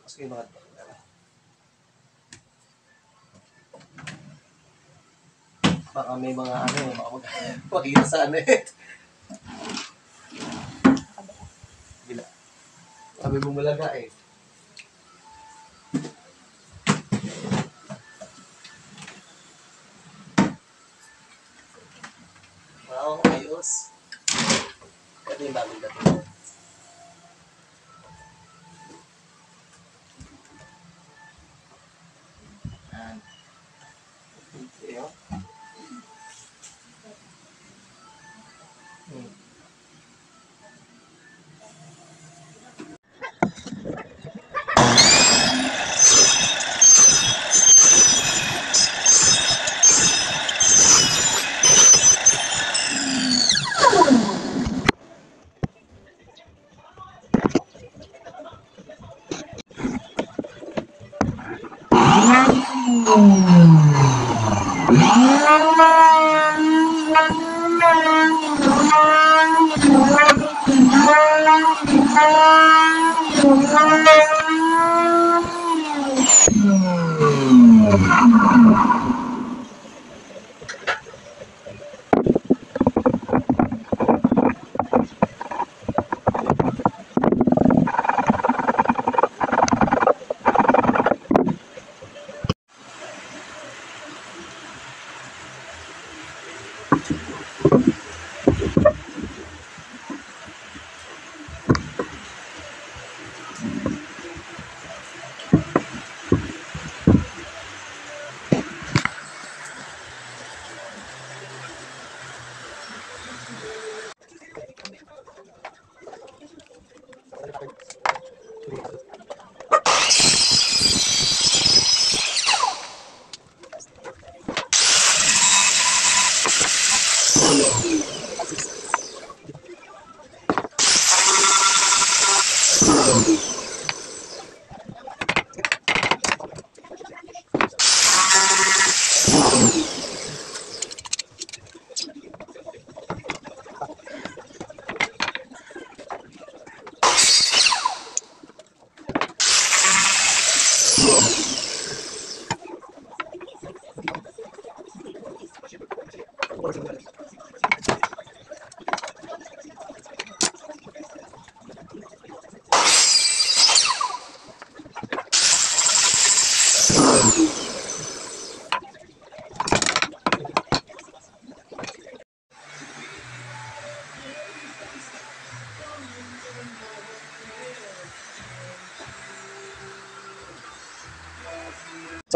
Mas kayo mga baka may mga ano, baka makita sa ano eh. Bila. Sabi bumulaga eh. Wow, ayos. Ito yung bagong dating. Yan. Okay, oh.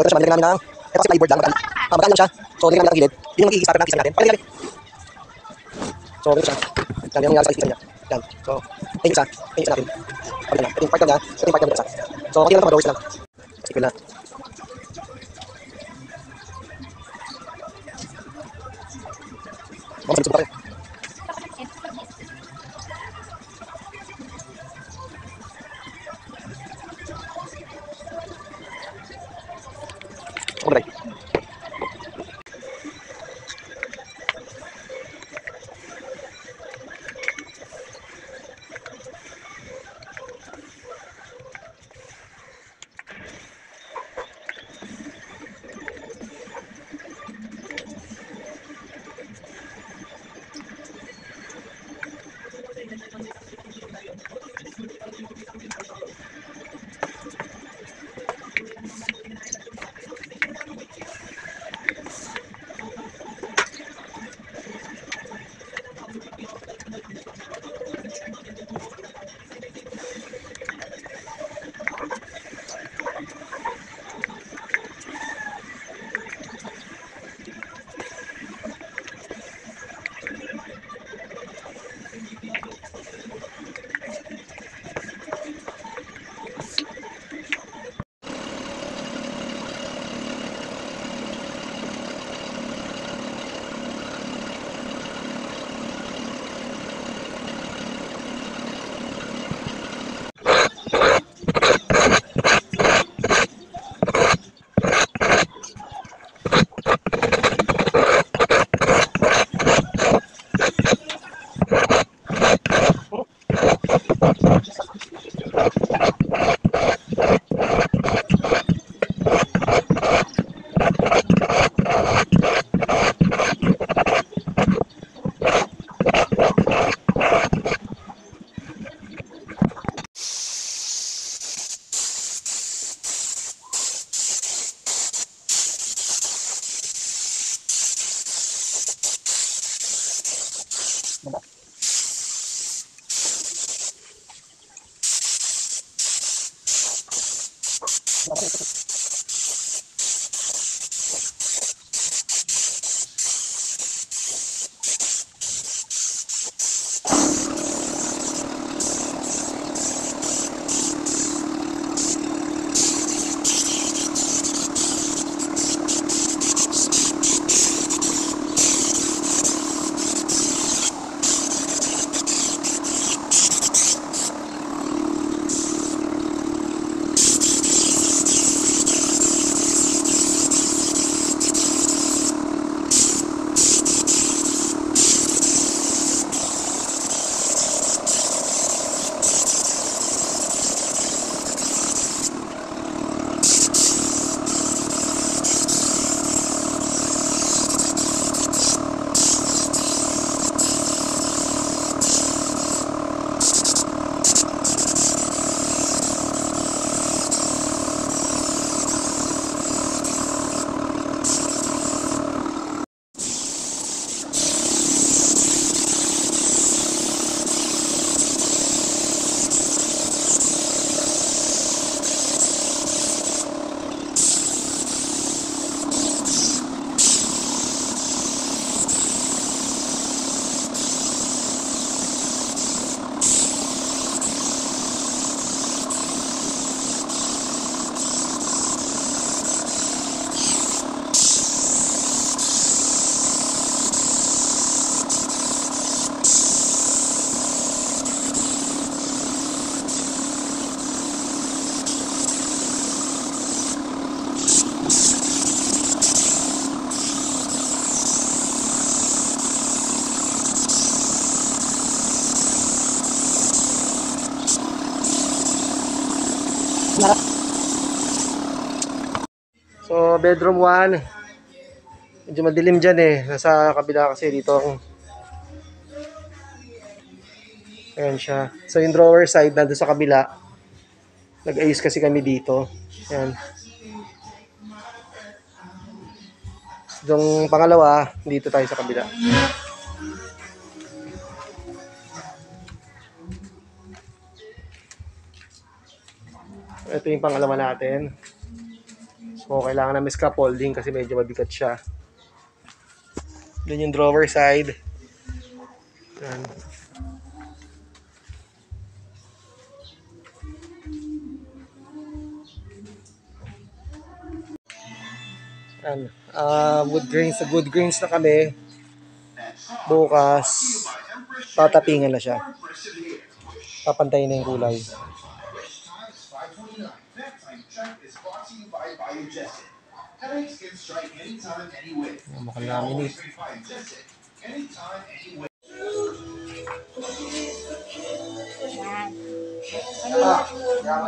So ito siya, manilagyan namin ng, ito kasi plyboard lang, magaan lang siya. So nilagyan namin ang gilid, yun yung i-starter natin natin. Pwede namin. So ganyan siya, yan yung nangyari sa isa niya. Yan, so ayun isa natin. Pagyan na, ito yung part niya, ito yung part niya isa. So konti lang ito, mag-doors lang. Kasi equal na. Mamasabit-sabit pa rin. Okay. So, bedroom 1. Medyo madilim dyan eh. Nasa kabila kasi dito. Ayan siya. So, yung drawer side nandun sa kabila. Nag-ayos kasi kami dito. Ayan. Yung pangalawa, dito tayo sa kabila. Ito yung pangalawa natin. So, kailangan namin scaffolding kasi medyo mabigat siya. Doon yung drawer side. Yan. Yan. Wood grains na kami. Bukas, tatapingan na siya. Papantayin na yung kulay. Mukhang namin eh.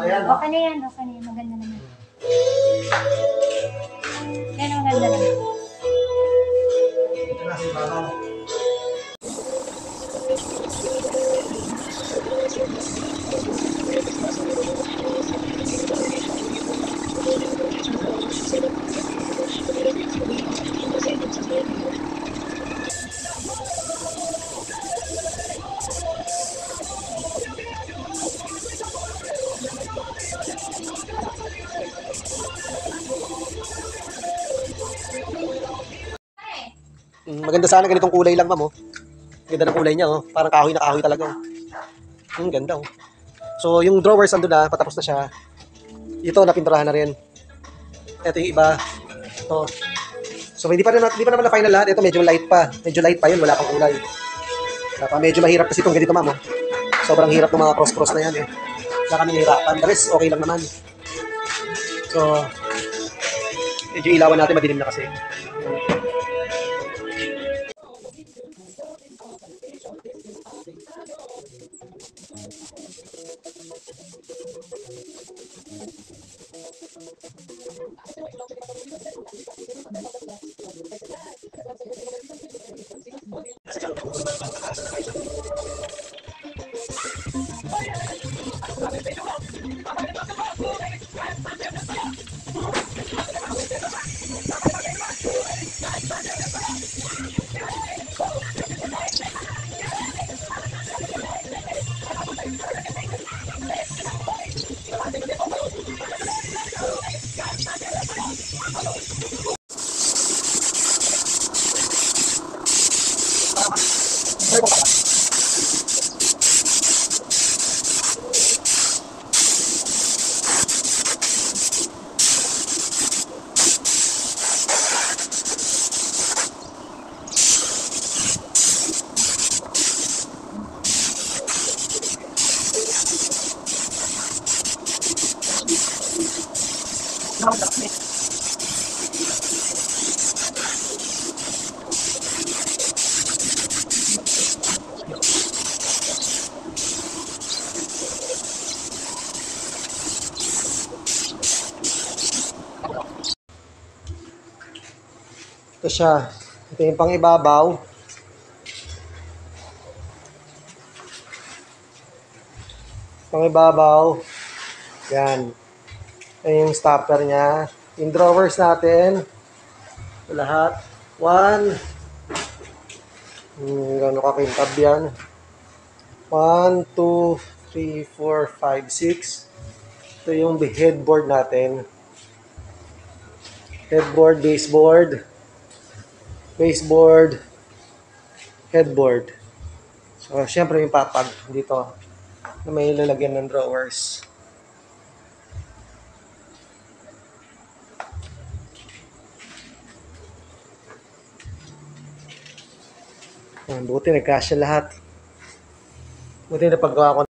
Yan. Okay na yan. Maganda naman. Yan, maganda naman. Ito na si Bano. Maganda sana ganitong kulay lang, ma'am, oh. Ganda ng kulay niya, oh. Parang kahoy na kahoy talaga, oh. Ganda, oh. So, yung drawers andun na, patapos na siya. Ito, napinturahan na rin. Ito yung iba. Ito. So, hindi pa naman na final lahat. Ito, medyo light pa. Medyo light pa yun, wala pang kulay. Kaya medyo mahirap kasi itong ganito, ma'am, oh. Sobrang hirap ng mga cross-cross na yan, eh. Kaya kami nahirapan. The rest, okay lang naman. So, medyo ilawan natin, madilim na kasi. Ito siya. Ito yung pang ibabaw. Pang ibabaw. Yan. Ayan yung stopper niya. Yung drawers natin. Ito lahat. 1. Gano'n kakintab yan. 1, 2, 3, 4, 5, 6. Ito yung headboard natin. Headboard, baseboard. Baseboard. Headboard. So, syempre yung papag dito na may lalagyan ng drawers. Buti nagkasya lahat. Buti napagawa ko